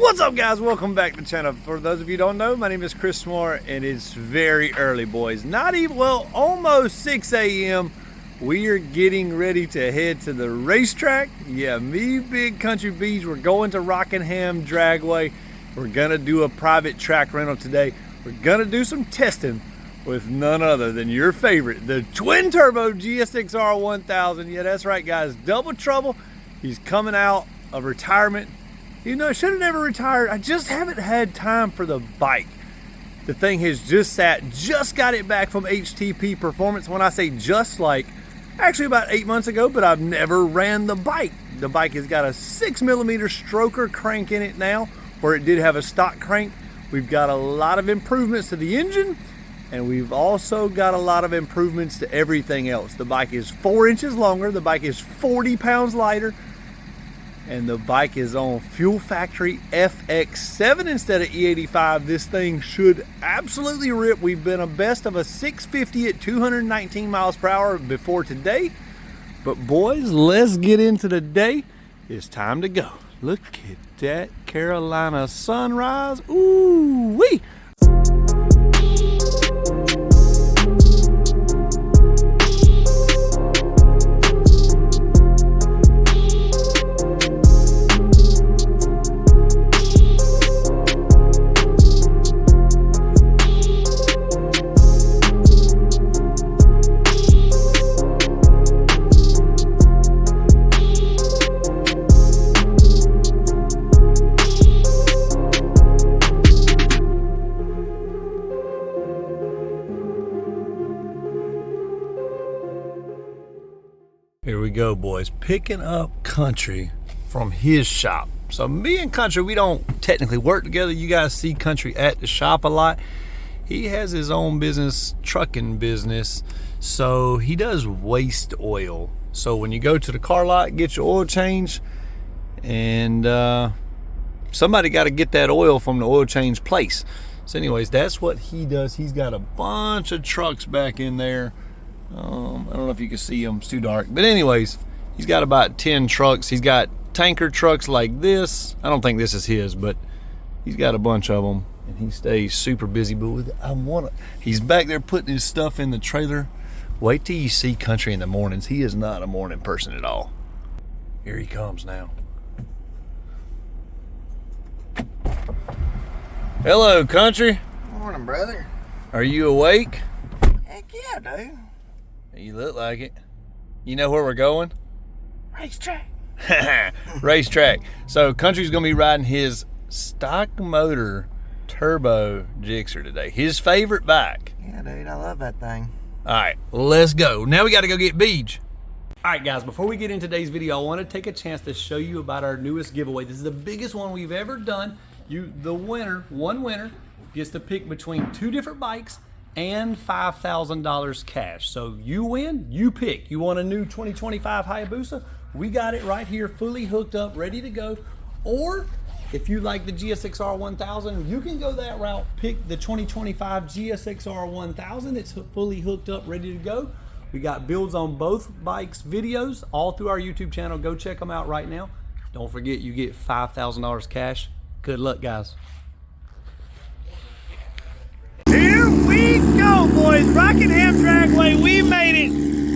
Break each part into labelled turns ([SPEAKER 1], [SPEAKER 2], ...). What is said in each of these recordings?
[SPEAKER 1] What's up, guys? Welcome back to the channel. For those of you who don't know, my name is Chris Moore, and it's very early, boys. Not even, well, almost 6 a.m. We are getting ready to head to the racetrack. Yeah, me, Big Country Beach. We're going to Rockingham Dragway. We're gonna do a private track rental today. We're gonna do some testing with none other than your favorite, the twin turbo GSXR 1000. Yeah, that's right, guys. Double trouble. He's coming out of retirement. You know, I should have never retired. I just haven't had time for the bike. The thing has just sat, just got it back from HTP Performance. When I say just, like, actually about 8 months ago, but I've never ran the bike. The bike has got a 6mm stroker crank in it now, where it did have a stock crank. We've got a lot of improvements to the engine, and we've also got a lot of improvements to everything else. The bike is 4 inches longer, the bike is 40 pounds lighter, and the bike is on Fuel Factory FX7 instead of E85. This thing should absolutely rip. We've been a best of a 650 at 219 miles per hour before today. But boys, let's get into the day. It's time to go. Look at that Carolina sunrise. Ooh wee! Here we go, boys. Picking up Country from his shop. So me and Country, we don't technically work together. You guys see Country at the shop a lot. He has his own business, trucking business. So he does waste oil. So when you go to the car lot, get your oil change, and somebody got to get that oil from the oil change place. So anyways, that's what he does. He's got a bunch of trucks back in there. I don't know if you can see them, it's too dark. But anyways, he's got about 10 trucks. He's got tanker trucks like this. I don't think this is his, but he's got a bunch of them, and he stays super busy. But he's back there putting his stuff in the trailer. Wait till you see Country in the mornings. He is not a morning person at all. Here he comes now. Hello, Country.
[SPEAKER 2] Morning, brother.
[SPEAKER 1] Are you awake?
[SPEAKER 2] Heck yeah, dude.
[SPEAKER 1] You look like it. You know where we're going?
[SPEAKER 2] Racetrack.
[SPEAKER 1] Racetrack. So Country's gonna be riding his stock motor turbo Jixer today. His favorite bike.
[SPEAKER 2] Yeah, dude, I love that thing.
[SPEAKER 1] All right, let's go. Now we gotta go get Beej. All right, guys, before we get into today's video, I wanna take a chance to show you about our newest giveaway. This is the biggest one we've ever done. One winner gets to pick between 2 different bikes and $5,000 cash. So you win, you pick. You want a new 2025 Hayabusa? We got it right here, fully hooked up, ready to go. Or if you like the GSXR 1000, you can go that route, pick the 2025 GSXR 1000. It's fully hooked up, ready to go. We got builds on both bikes videos all through our YouTube channel. Go check them out right now. Don't forget, you get $5,000 cash. Good luck, guys. Here we go, boys. Rockingham Dragway, we made it.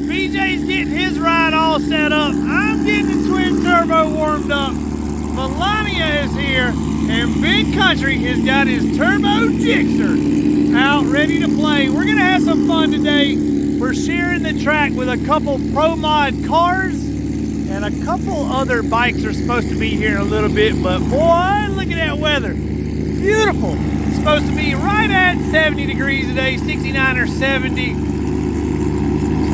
[SPEAKER 1] BJ's getting his ride all set up. I'm getting the twin turbo warmed up. Melania is here, and Big Country has got his turbo Jixer out ready to play. We're gonna have some fun today. We're sharing the track with a couple pro mod cars, and a couple other bikes are supposed to be here in a little bit, but boy, look at that weather. Beautiful. It's supposed to be right at 70 degrees today, 69 or 70.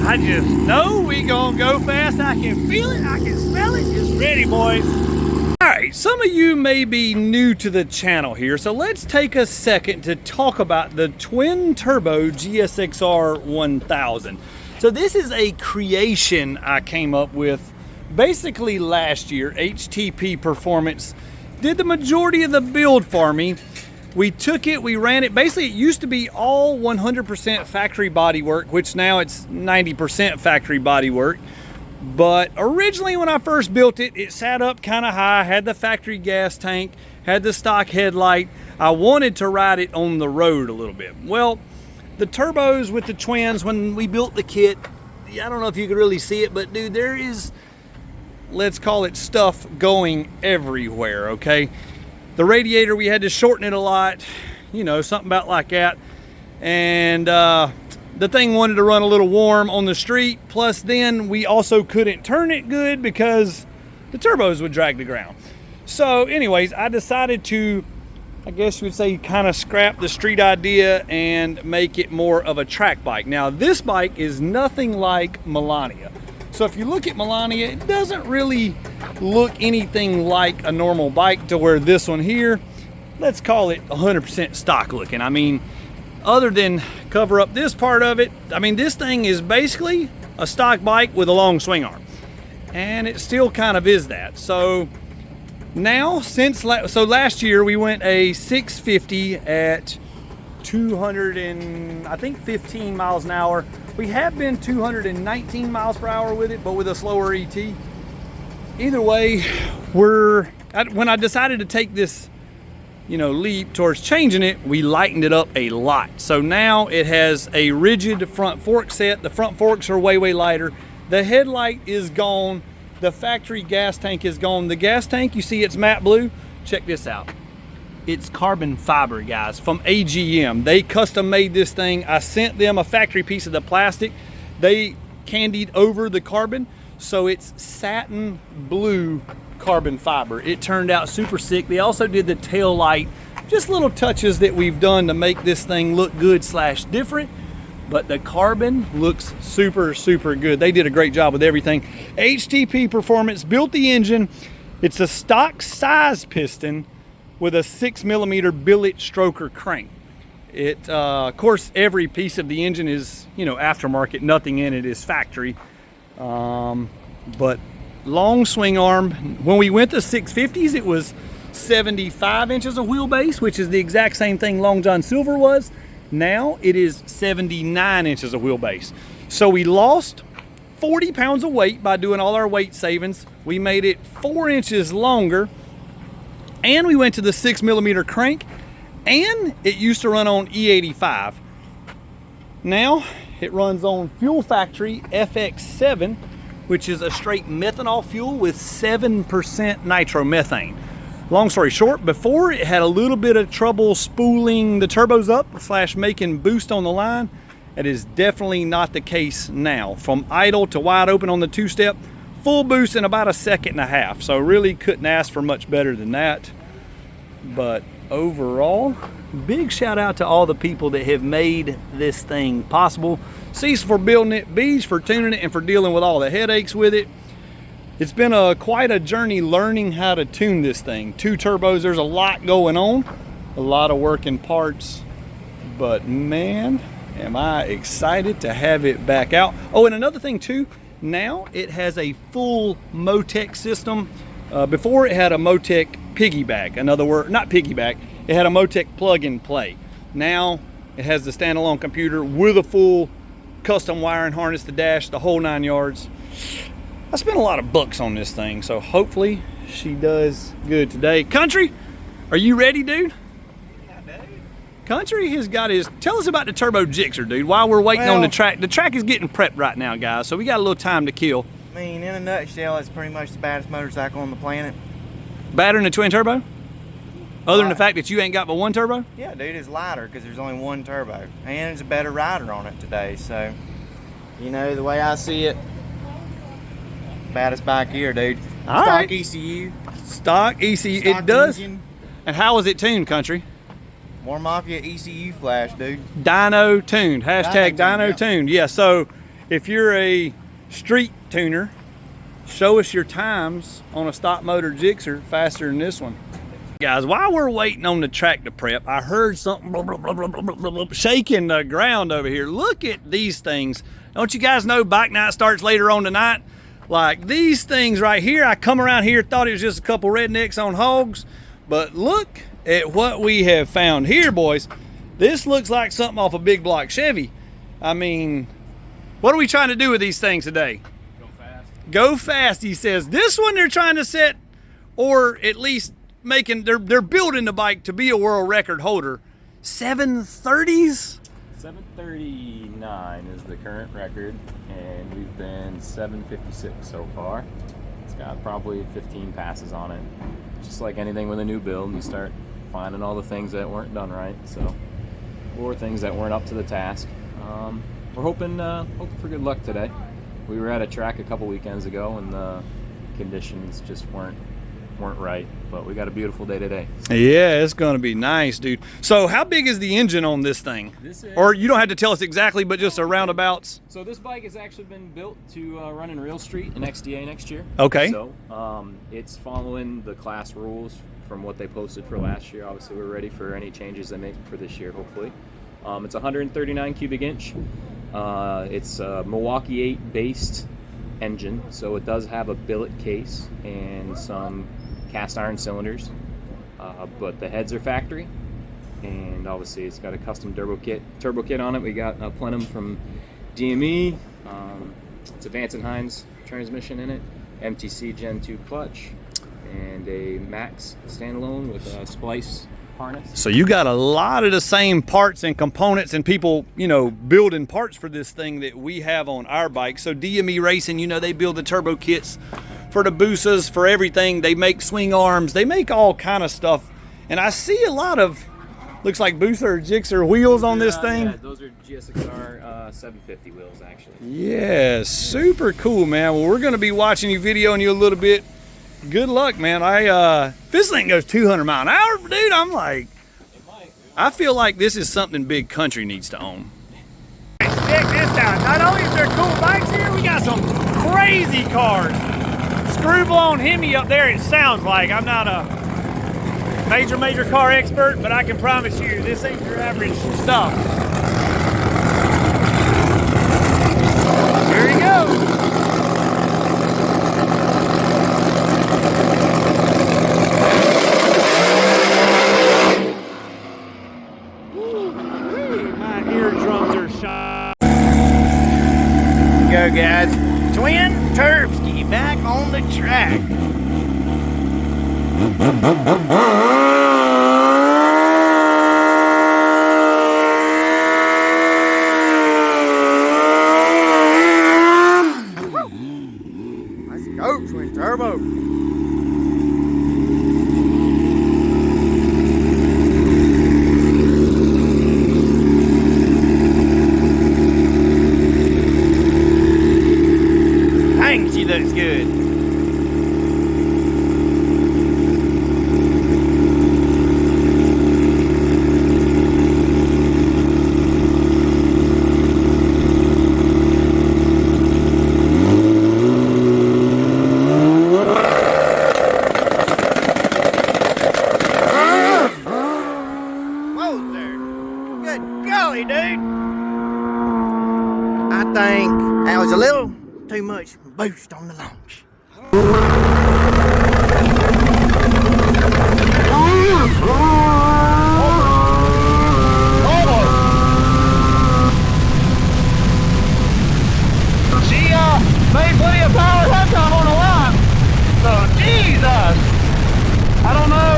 [SPEAKER 1] I just know we gonna go fast. I can feel it, I can smell it. It's ready, boys. All right, some of you may be new to the channel here, so let's take a second to talk about the twin turbo GSXR 1000. So this is a creation I came up with basically last year. HTP Performance did the majority of the build for me. We took it, we ran it. Basically, it used to be all 100% factory body work, which now it's 90% factory body work. But originally when I first built it, it sat up kind of high, had the factory gas tank, had the stock headlight. I wanted to ride it on the road a little bit. Well, the turbos with the twins, when we built the kit, I don't know if you could really see it, but dude, there is, let's call it stuff going everywhere, okay? The radiator, we had to shorten it a lot, you know, something about like that. And the thing wanted to run a little warm on the street. Plus then we also couldn't turn it good because the turbos would drag the ground. So anyways, I decided to, I guess you would say, kind of scrap the street idea and make it more of a track bike. Now this bike is nothing like Melania. So if you look at Melania, it doesn't really look anything like a normal bike, to where this one here, let's call it 100% stock looking. I mean, other than cover up this part of it, I mean, this thing is basically a stock bike with a long swing arm. And it still kind of is that. So now, so last year we went a 650 at 200 and I think 15 miles an hour. We have been 219 miles per hour with it, but with a slower ET. Either way, when I decided to take this, you know, leap towards changing it, we lightened it up a lot. So now it has a rigid front fork set. The front forks are way lighter. The headlight is gone. The factory gas tank is gone. The gas tank, you see it's matte blue. Check this out. It's carbon fiber, guys, from AGM. They custom made this thing. I sent them a factory piece of the plastic. They candied over the carbon, so it's satin blue carbon fiber. It turned out super sick. They also did the tail light, just little touches that we've done to make this thing look good / different, but the carbon looks super good. They did a great job with everything. HTP Performance built the engine. It's a stock size piston with a 6mm billet stroker crank. It, of course, every piece of the engine is, you know, aftermarket. Nothing in it is factory. But long swing arm. When we went to 650s, it was 75 inches of wheelbase, which is the exact same thing Long John Silver was. Now it is 79 inches of wheelbase. So we lost 40 pounds of weight by doing all our weight savings. We made it 4 inches longer, and we went to the 6mm crank, and it used to run on E85. Now it runs on Fuel Factory FX7, which is a straight methanol fuel with 7% nitromethane. Long story short, before it had a little bit of trouble spooling the turbos up / making boost on the line. That is definitely not the case now. From idle to wide open on the two-step, full boost in about 1.5 seconds. So really couldn't ask for much better than that. But overall, big shout out to all the people that have made this thing possible. C's for building it, B's for tuning it, and for dealing with all the headaches with it. It's been quite a journey learning how to tune this thing. 2 turbos, there's a lot going on, a lot of working parts, but man, am I excited to have it back out. Oh, and another thing too, now it has a full Motec system. Before it had a Motec piggyback, in other words, not piggyback, it had a Motec plug and play. Now it has the standalone computer with a full custom wiring harness, the dash, the whole 9 yards. I spent a lot of bucks on this thing, so hopefully she does good today. Country, are you ready, dude?
[SPEAKER 2] Yeah, dude.
[SPEAKER 1] Country has got his, tell us about the turbo Jixer, dude, while we're waiting on the track. The track is getting prepped right now, guys, so we got a little time to kill.
[SPEAKER 2] I mean, in a nutshell, it's pretty much the baddest motorcycle on the planet.
[SPEAKER 1] Better than a twin turbo? Other than the fact that you ain't got but one turbo?
[SPEAKER 2] Yeah, dude, it's lighter because there's only one turbo. And it's a better rider on it today, so, you know, the way I see it, baddest bike here, dude.
[SPEAKER 1] All
[SPEAKER 2] Stock
[SPEAKER 1] right.
[SPEAKER 2] ECU.
[SPEAKER 1] Stock ECU,
[SPEAKER 2] Stock
[SPEAKER 1] it does.
[SPEAKER 2] engine.
[SPEAKER 1] And how was it tuned, Country?
[SPEAKER 2] More Mafia ECU Flashed, dude.
[SPEAKER 1] Dyno tuned. Hashtag
[SPEAKER 2] Dyno
[SPEAKER 1] Dyno tuned. Yeah, so if you're a street tuner, show us your times on a stock motor Jixer faster than this one. Guys, while we're waiting on the track to prep, I heard something blah, blah, blah, blah, blah, blah, blah, shaking the ground over here. Look at these things. Don't you guys know bike night starts later on tonight? Like these things right here, I come around here, thought it was just a couple rednecks on hogs, but look at what we have found here, boys. This looks like something off a big block Chevy. I mean, what are we trying to do with these things today?
[SPEAKER 3] Go fast.
[SPEAKER 1] Go fast, he says. This one they're trying to set, or at least they're building the bike to be a world record holder. 730s?
[SPEAKER 3] 739 is the current record, and we've been 756 so far. It's got probably 15 passes on it. Just like anything with a new build, you start finding all the things that weren't done right, or things that weren't up to the task. We're hoping for good luck today. We were at a track a couple weekends ago, and the conditions just weren't right, but we got a beautiful day today.
[SPEAKER 1] Yeah, it's gonna be nice, dude. So how big is the engine on this thing? Or you don't have to tell us exactly, but just a roundabouts.
[SPEAKER 3] So this bike has actually been built to run in Real Street in XDA next year.
[SPEAKER 1] Okay.
[SPEAKER 3] So it's following the class rules from what they posted for last year. Obviously, we're ready for any changes they make for this year, hopefully. It's 139 cubic inch. It's a Milwaukee 8 based engine, so it does have a billet case and some cast iron cylinders, but the heads are factory, and obviously it's got a custom turbo kit on it. We got a plenum from DME. It's a Vance & Hines transmission in it, MTC Gen 2 clutch, and a Max standalone with a splice harness.
[SPEAKER 1] So you got a lot of the same parts and components and people, building parts for this thing that we have on our bike. So DME Racing, they build the turbo kits for the boosas, for everything. They make swing arms, they make all kind of stuff. And I see a lot of, looks like booster or Jixer wheels on this thing.
[SPEAKER 3] Yeah, those are GSXR 750 wheels, actually.
[SPEAKER 1] Yeah, super cool, man. Well, we're gonna be watching you, videoing you a little bit. Good luck, man. If this thing goes 200 mile an hour, dude, I'm like, I feel like this is something Big Country needs to own. Check this out. Not only is there cool bikes here, we got some crazy cars. Screw-blown Hemi up there, it sounds like. I'm not a major car expert, but I can promise you this ain't your average stuff. Here he goes.
[SPEAKER 2] Go, guys. Twin Turbski back on the track. Let's go, Twin Turbo. She looks good. Whoa, sir. Good golly, dude. I think that was a little too much boost on the launch.
[SPEAKER 4] She made plenty of power that time on the line. So Jesus, I don't know.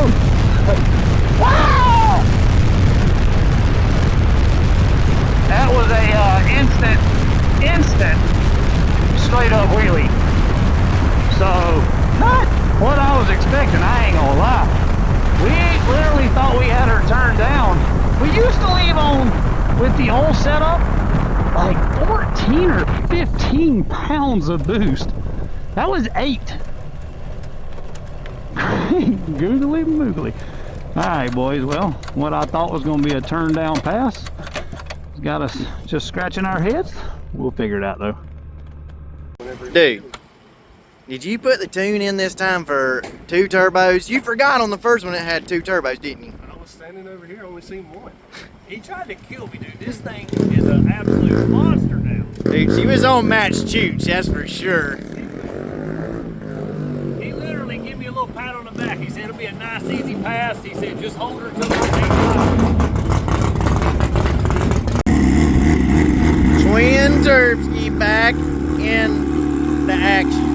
[SPEAKER 4] Wow! That was a instant straight up wheelie. So, not what I was expecting, I ain't gonna lie. We literally thought we had her turned down. We used to leave on, with the old setup, like 14 or 15 pounds of boost. That was 8. Googly moogly. Alright, boys, well, what I thought was gonna be a turn down pass has got us just scratching our heads. We'll figure it out though.
[SPEAKER 2] Dude, did you put the tune in this time for 2 turbos? You forgot on the first one it had 2 turbos, didn't you?
[SPEAKER 5] I was standing over here, only seen one.
[SPEAKER 1] He tried to kill me, dude. This thing is an absolute monster now.
[SPEAKER 2] Dude, she was on match chooch, that's for sure.
[SPEAKER 1] He literally gave me a little pat on the back. He said it'll be a nice, easy pass. He said just hold her till the
[SPEAKER 2] Twin Turbski back in the action.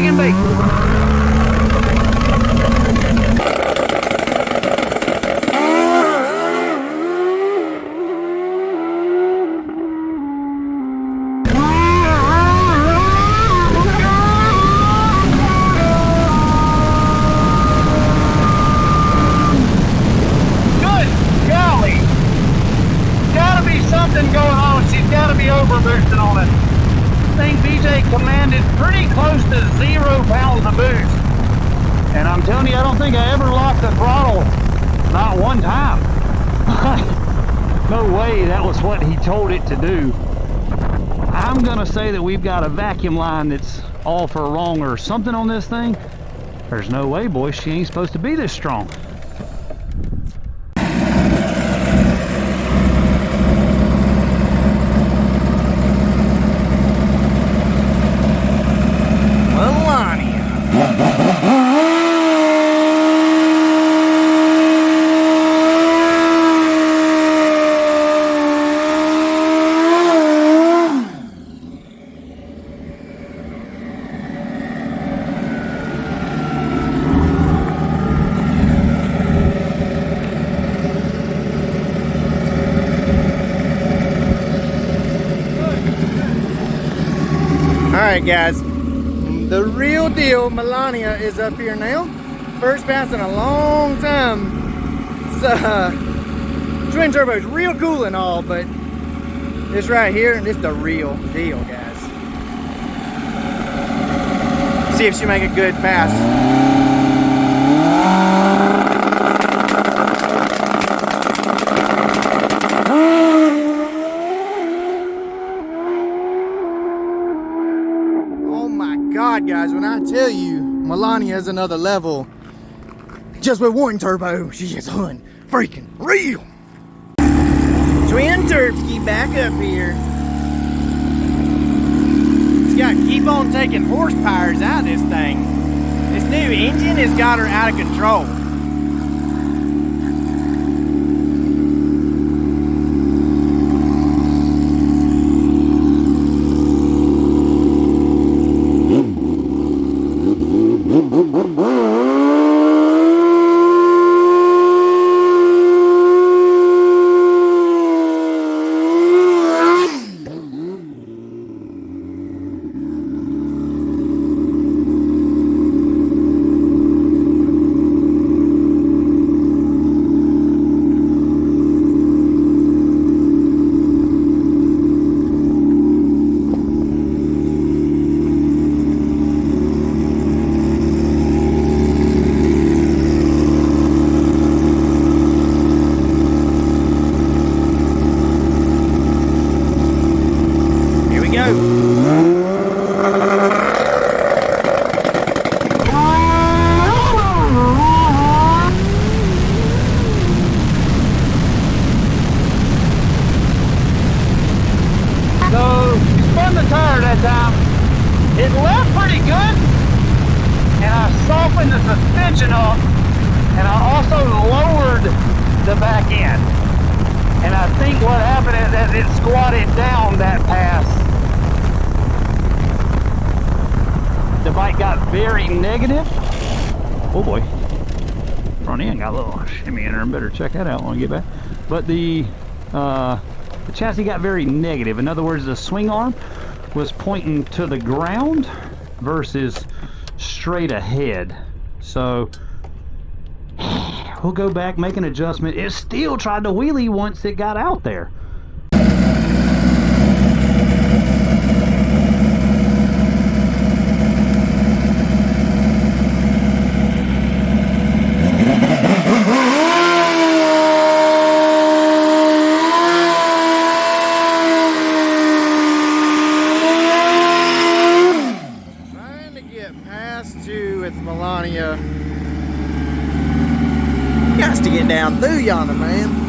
[SPEAKER 4] Dragging bait. Good golly. Gotta be something going on. She's gotta be overboosting on it. I think BJ commanded pretty close to 0 pounds of boost. And I'm telling you, I don't think I ever locked the throttle. Not one time. No way that was what he told it to do. I'm gonna say that we've got a vacuum line that's all for wrong or something on this thing. There's no way, boys, she ain't supposed to be this strong.
[SPEAKER 2] Alright guys, the real deal, Melania is up here now. First pass in a long time. It's, twin turbo is real cool and all, but this right here, and this is the real deal, guys. See if she make a good pass. God, guys, when I tell you Melania is another level, just with one turbo, she's just freaking real. Twin Terpsky back up here. She's got to keep on taking horsepowers out of this thing. This new engine has got her out of control. It left pretty good, and I softened the suspension up, and I also lowered the back end. And I think what happened is as it squatted down that pass, the bike got very negative. Oh boy, front end got a little shimmy in there. Better check that out when I get back. But the chassis got very negative. In other words, the swing arm was pointing to the ground versus straight ahead. So we'll go back, make an adjustment. It still tried to wheelie once it got out there. Melania. Got to get down through yonder, man.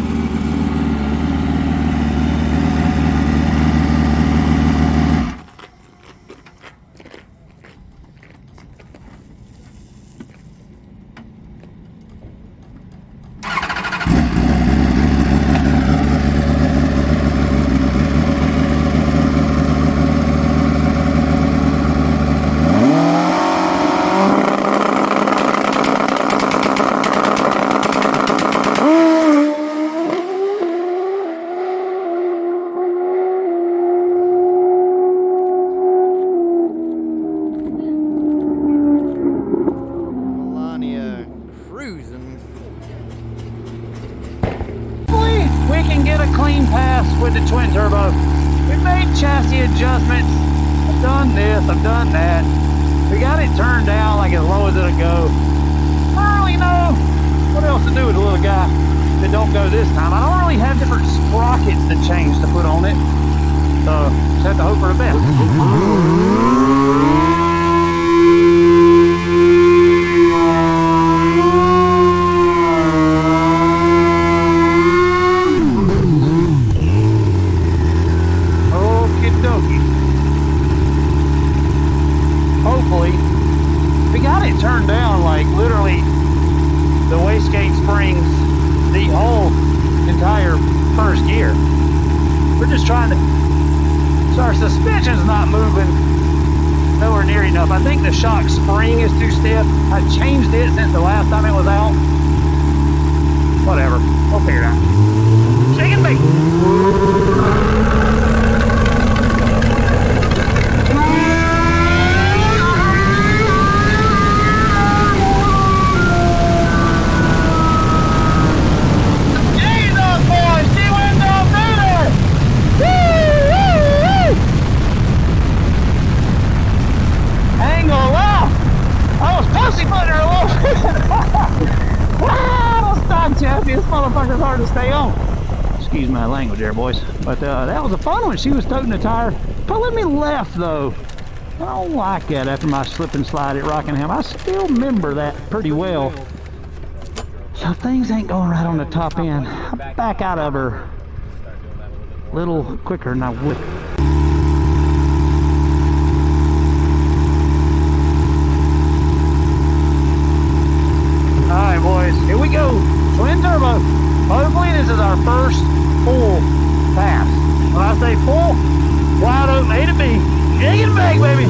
[SPEAKER 4] pass with the twin turbo. We made chassis adjustments. I've done this, I've done that. We got it turned down like as low as it'll go. I don't really know what else to do with a little guy that don't go this time. I don't really have different sprockets to change to put on it. So just have to hope for the best. Okie dokie. Hopefully, we got it turned down like literally the wastegate springs the whole entire first gear. We're just trying to, so our suspension's not moving nowhere near enough. I think the shock spring is too stiff. I changed it since the last time it was out. Whatever, we'll figure it out. Shake and bake. This motherfucker's hard to stay on. Excuse my language there, boys. But that was a fun one. She was toting the tire. Pulling me left, though. I don't like that after my slip and slide at Rockingham. I still remember that pretty well. So things ain't going right on the top end. I'm back out of her a little quicker than I would. Alright, boys. Here we go. Twin turbo. Hopefully this is our first full pass. When I say full, wide open A to B. Dig it back, baby.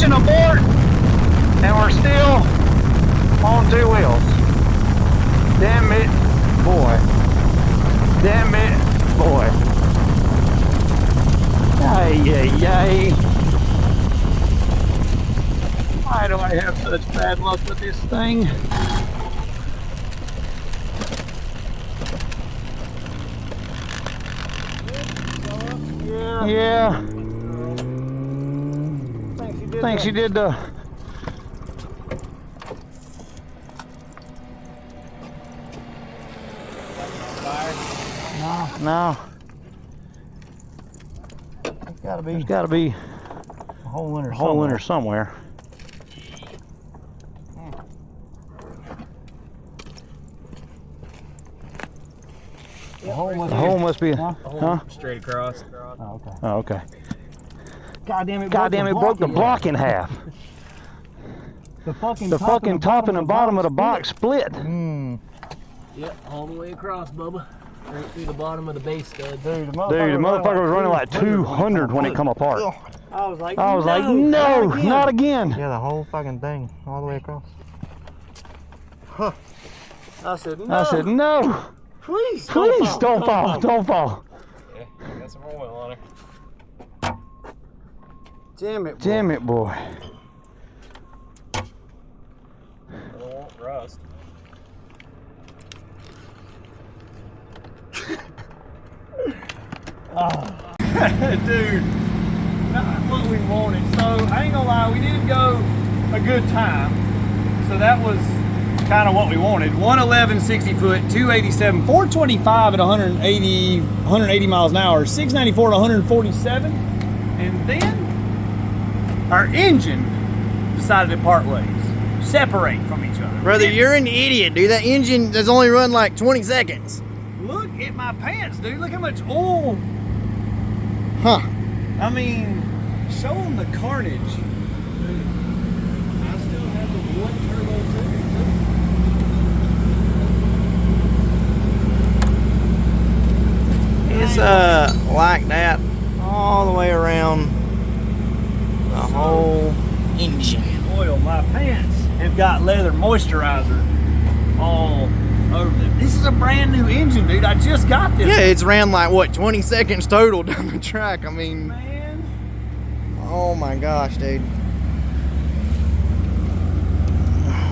[SPEAKER 4] Abort, and we're still on two wheels. Damn it, boy. Damn it, boy. Ay, ay, ay. Why do I have such bad luck with this thing? Yeah. Thanks, you did the... No. There's gotta be a hole in her somewhere. The hole must be, huh?
[SPEAKER 3] Straight across.
[SPEAKER 4] Oh, okay. Oh, okay.
[SPEAKER 2] God damn it,
[SPEAKER 4] it broke the block in half.
[SPEAKER 2] The fucking
[SPEAKER 4] top and the bottom of the box split.
[SPEAKER 5] Yep, all the way across, Bubba. Right through the bottom of the base stud.
[SPEAKER 4] Dude, the motherfucker was running like 200 when it come apart.
[SPEAKER 2] I was like,
[SPEAKER 4] no, not again.
[SPEAKER 6] Yeah, the whole fucking thing, all the way across.
[SPEAKER 5] Huh. I said,
[SPEAKER 4] no.
[SPEAKER 5] Please
[SPEAKER 4] Don't fall.
[SPEAKER 3] Yeah, got some oil on her.
[SPEAKER 4] Damn it, boy.
[SPEAKER 3] Oh, rust.
[SPEAKER 1] Dude, not what we wanted. So I ain't gonna lie, we didn't go a good time. So that was kind of what we wanted. 111 60 foot, 287, 425 at 180 miles an hour, 694 at 147, and then our engine decided to part ways, separate from each other.
[SPEAKER 6] Brother, you're an idiot, dude. That engine has only run like 20 seconds.
[SPEAKER 1] Look at my pants, dude. Look how much oil.
[SPEAKER 6] Huh.
[SPEAKER 1] I mean, show them the carnage.
[SPEAKER 5] I still have the one turbo
[SPEAKER 6] like that all the way around the whole engine.
[SPEAKER 1] Oil. My pants have got leather moisturizer all over them. This is a brand new engine, dude. I just got this.
[SPEAKER 6] Yeah, it's ran like what, 20 seconds total down the track. I mean,
[SPEAKER 1] Man.
[SPEAKER 6] oh my gosh, dude.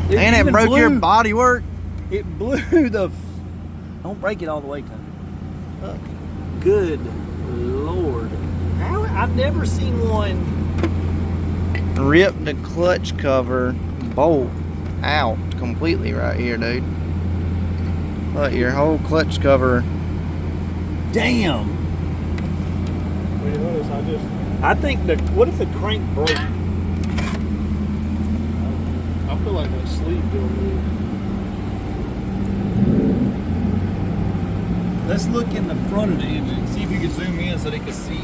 [SPEAKER 1] It
[SPEAKER 6] And it
[SPEAKER 1] even
[SPEAKER 6] broke your
[SPEAKER 1] blew-
[SPEAKER 6] body work.
[SPEAKER 1] It blew the. Don't break it all the way, Tony. Good Lord. How? I've never seen one.
[SPEAKER 6] Rip the clutch cover bolt out completely right here, dude. Look, your whole clutch cover.
[SPEAKER 1] Damn.
[SPEAKER 7] Well, you notice
[SPEAKER 1] I think the. What if the crank broke?
[SPEAKER 7] I feel like that sleeve doing me.
[SPEAKER 1] Let's look in the front of the engine. See if you can zoom in so they can see.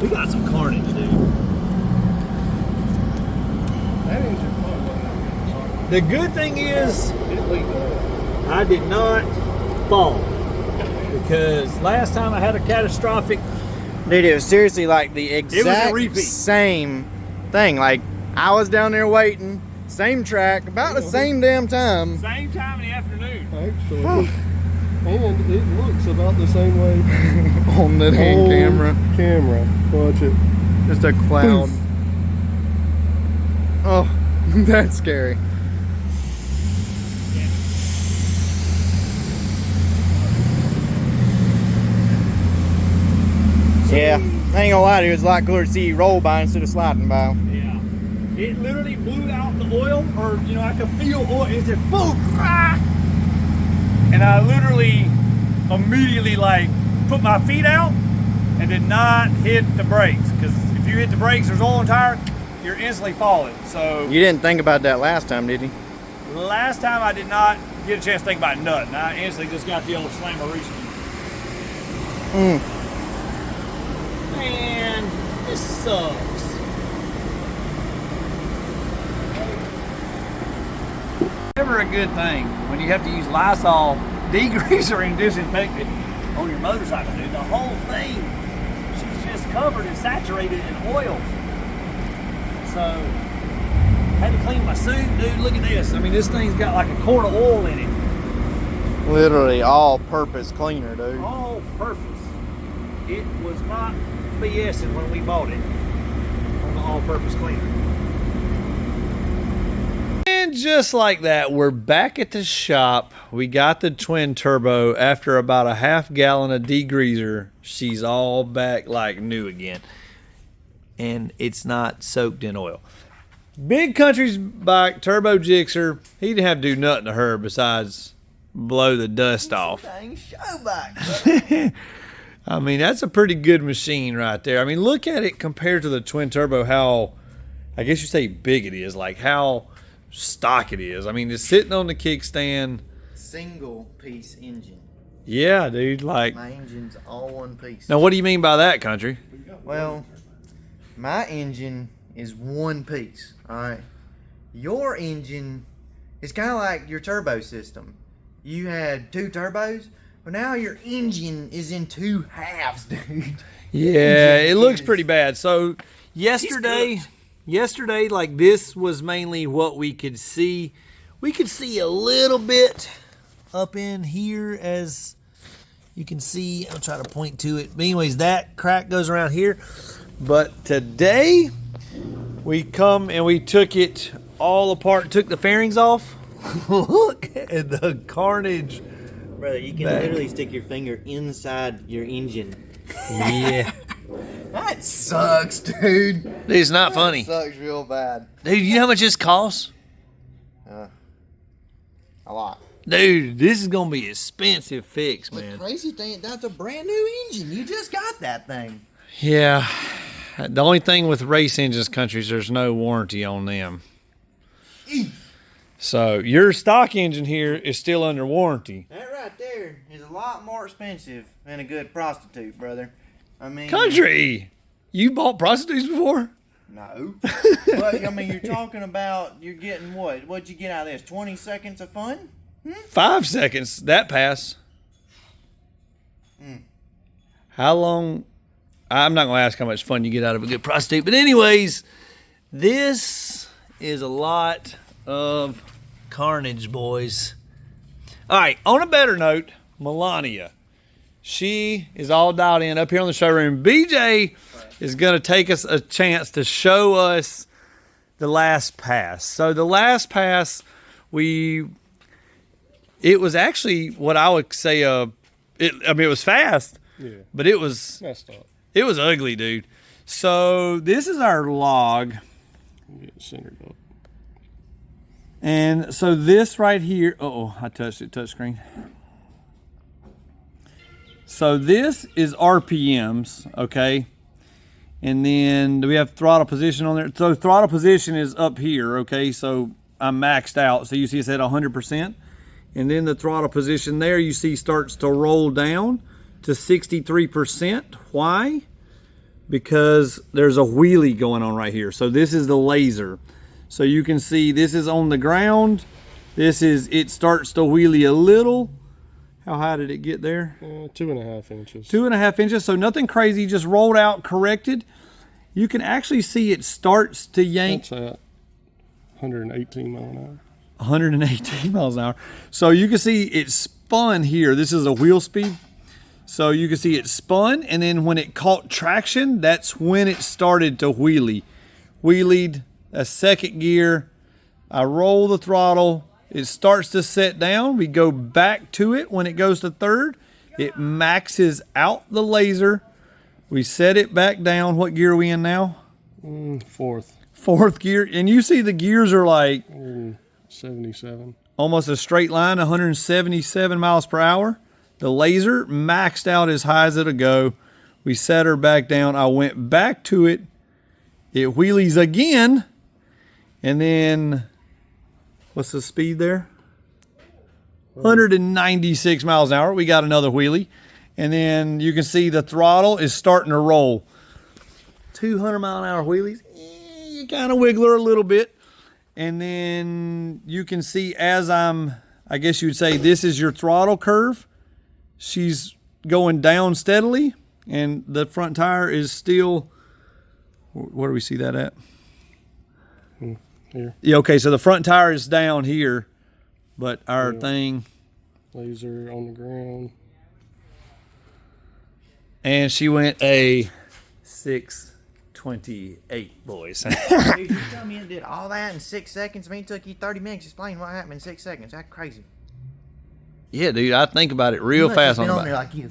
[SPEAKER 1] We got some carnage, dude.
[SPEAKER 7] That engine probably wasn't that
[SPEAKER 1] The good thing is,
[SPEAKER 7] good. It leaked oil.
[SPEAKER 1] I did not fall because last time I had a catastrophic.
[SPEAKER 6] Dude, it was seriously like the
[SPEAKER 1] was a
[SPEAKER 6] exact
[SPEAKER 1] repeat.
[SPEAKER 6] same thing. Like, I was down there waiting, same track, about the same damn time.
[SPEAKER 1] Same time in the afternoon.
[SPEAKER 7] Actually. And it looks about the same way
[SPEAKER 6] On the damn
[SPEAKER 7] on
[SPEAKER 6] camera.
[SPEAKER 7] camera. Watch it.
[SPEAKER 6] Just a cloud. Oh, that's scary. Yeah, I ain't gonna lie to you, it's a lot cooler to see you roll by instead of sliding by.
[SPEAKER 1] Yeah. It literally blew out the oil, or I could feel oil. It said boom, ah! And I literally immediately put my feet out and did not hit the brakes, because if you hit the brakes, there's oil and tire, you're instantly falling. So
[SPEAKER 6] You didn't think about that last time, did you?
[SPEAKER 1] last time I did not get a chance to think about nothing. I instantly just got the old slammer-ooski. Man, this sucks. Never a good thing when you have to use Lysol degreaser and disinfectant on your motorcycle, dude. The whole thing, she's just covered and saturated in oil. So, had to clean my suit, dude. Look at this. I mean, this thing's got like a quart of oil in it.
[SPEAKER 6] Literally all-purpose cleaner, dude.
[SPEAKER 1] All purpose. It was not BSing when we bought it on the all-purpose cleaner. And just like that, we're back at the shop. We got the twin turbo. After about a half gallon of degreaser, she's all back like new again. And it's not soaked in oil. Big Country's bike, turbo Jixer, he didn't have to do nothing to her besides blow the dust off.
[SPEAKER 6] Dang show bike.
[SPEAKER 1] I mean, that's a pretty good machine right there. I mean, look at it compared to the twin turbo, how, I guess you say big it is, like how stock it is. I mean, it's sitting on the kickstand.
[SPEAKER 6] Single piece engine.
[SPEAKER 1] Yeah, dude, like.
[SPEAKER 6] My engine's all one piece.
[SPEAKER 1] Now, what do you mean by that, Country?
[SPEAKER 6] Well, my engine is one piece, all right? Your engine is kind of like your turbo system. You had two turbos, but now your engine is in two halves, dude.
[SPEAKER 1] Yeah, it looks pretty bad. So yesterday, like this was mainly what we could see. We could see a little bit up in here, as you can see. I'll try to point to it. But anyways, that crack goes around here. But today we come and we took it all apart, took the fairings off. Look at the carnage.
[SPEAKER 6] Brother, you can literally stick your finger inside your engine.
[SPEAKER 1] Yeah.
[SPEAKER 6] That sucks, dude.
[SPEAKER 1] Dude, it's not funny.
[SPEAKER 6] Sucks real bad.
[SPEAKER 1] Dude, you know how much this costs?
[SPEAKER 6] A lot.
[SPEAKER 1] Dude, this is going to be expensive fix,
[SPEAKER 6] The
[SPEAKER 1] man.
[SPEAKER 6] crazy thing, that's a brand new engine. You just got that thing.
[SPEAKER 1] Yeah. The only thing with race engines, Countries, there's no warranty on them. So your stock engine here is still under warranty.
[SPEAKER 6] That right there is a lot more expensive than a good prostitute, brother. I mean,
[SPEAKER 1] Country, you bought prostitutes before?
[SPEAKER 6] no. But I mean, you're talking about you're getting what? What'd you get out of this? 20 seconds of fun?
[SPEAKER 1] 5 seconds. That pass. How long? I'm not going to ask how much fun you get out of a good prostitute. But anyways, this is a lot of carnage, boys. All right, on a better note, Melania. She is all dialed in up here on the showroom. BJ is going to take us a chance to show us the last pass. So the last pass, it was actually what I would say, it was fast, but it was
[SPEAKER 7] Messed up.
[SPEAKER 1] It was ugly, dude. So this is our log.
[SPEAKER 7] Get it centered up.
[SPEAKER 1] And so this right here, I touched it, touchscreen. So this is RPMs, okay? And then do we have throttle position on there? So throttle position is up here, okay? So I'm maxed out. So you see it's at 100%. And then the throttle position there, you see starts to roll down to 63%. Why? Because there's a wheelie going on right here. So this is the laser. So you can see this is on the ground. It starts to wheelie a little. How high did it get there?
[SPEAKER 7] 2.5 inches.
[SPEAKER 1] 2.5 inches, so nothing crazy, just rolled out, corrected. You can actually see it starts to yank.
[SPEAKER 7] That's at 118 mile an hour.
[SPEAKER 1] 118 miles an hour. So you can see it spun here. This is a wheel speed. So you can see it spun, and then when it caught traction, that's when it started to wheelie. Wheelied a second gear. I roll the throttle. It starts to set down. We go back to it when it goes to third. It maxes out the laser. We set it back down. What gear are we in now?
[SPEAKER 7] Fourth.
[SPEAKER 1] Fourth gear. And you see the gears are like
[SPEAKER 7] 77.
[SPEAKER 1] Almost a straight line, 177 miles per hour. The laser maxed out as high as it'll go. We set her back down. I went back to it. It wheelies again. And then... what's the speed there? 196 miles an hour. We got another wheelie. And then you can see the throttle is starting to roll. 200 mile an hour wheelies. You kind of wiggle her a little bit. And then you can see as I guess you would say this is your throttle curve. She's going down steadily. And the front tire is still, where do we see that at?
[SPEAKER 7] Here.
[SPEAKER 1] Yeah, okay, so the front tire is down here, but our thing...
[SPEAKER 7] laser on the ground.
[SPEAKER 1] And she went a 628, boys.
[SPEAKER 6] Dude, you tell me it did all that in 6 seconds? I mean, it took you 30 minutes to explain what happened in 6 seconds. That's crazy.
[SPEAKER 1] Yeah, dude, I think about it real fast on the bike.
[SPEAKER 6] there like you.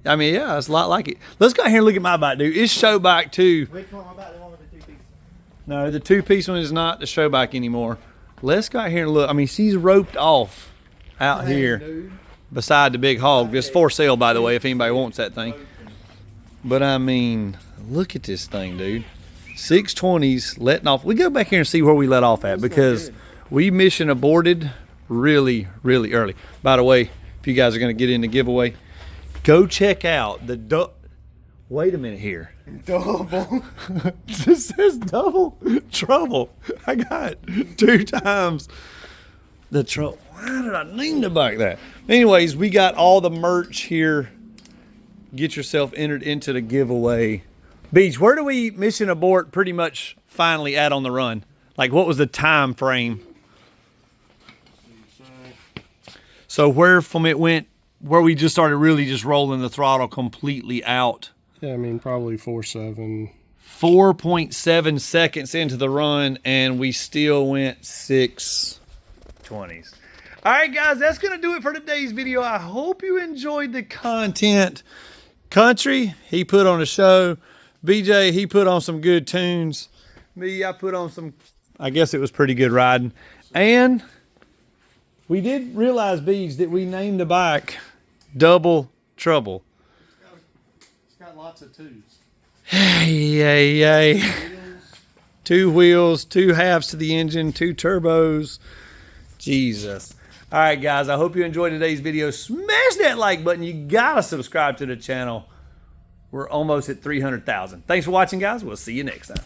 [SPEAKER 1] I mean, yeah, it's a lot like it. Let's go out here and look at my bike, dude. It's show bike, too.
[SPEAKER 6] Which one about the one with the 2 pieces?
[SPEAKER 1] No, the 2-piece one is not the show bike anymore. Let's go out here and look. I mean, she's roped off out here beside the big hog. It's for sale, by the way, if anybody wants that thing. But, I mean, look at this thing, dude. 620s letting off. We go back here and see where we let off at because we mission aborted really, really early. By the way, if you guys are going to get in the giveaway, go check out the... Wait a minute here.
[SPEAKER 6] Double.
[SPEAKER 1] This says double trouble. I got 2 times the trouble. Why did I name the bike that? Anyways, we got all the merch here. Get yourself entered into the giveaway. Beach, where do we mission abort pretty much finally at on the run? Like, what was the time frame? So where from it went, where we just started really just rolling the throttle completely out?
[SPEAKER 7] Yeah, I mean, probably 4.7.
[SPEAKER 1] 4.7 seconds into the run, and we still went 620s. All right, guys, that's going to do it for today's video. I hope you enjoyed the content. Country, he put on a show. BJ, he put on some good tunes. Me, I put on some, I guess it was pretty good riding. And we did realize, Beach, that we named the bike Double Trouble.
[SPEAKER 7] Lots of 2s.
[SPEAKER 1] Yay. 2 wheels, 2 halves to the engine, 2 turbos. Jesus. All right, guys, I hope you enjoyed today's video. Smash that like button. You gotta subscribe to the channel. We're almost at 300,000. Thanks for watching, guys. We'll see you next time.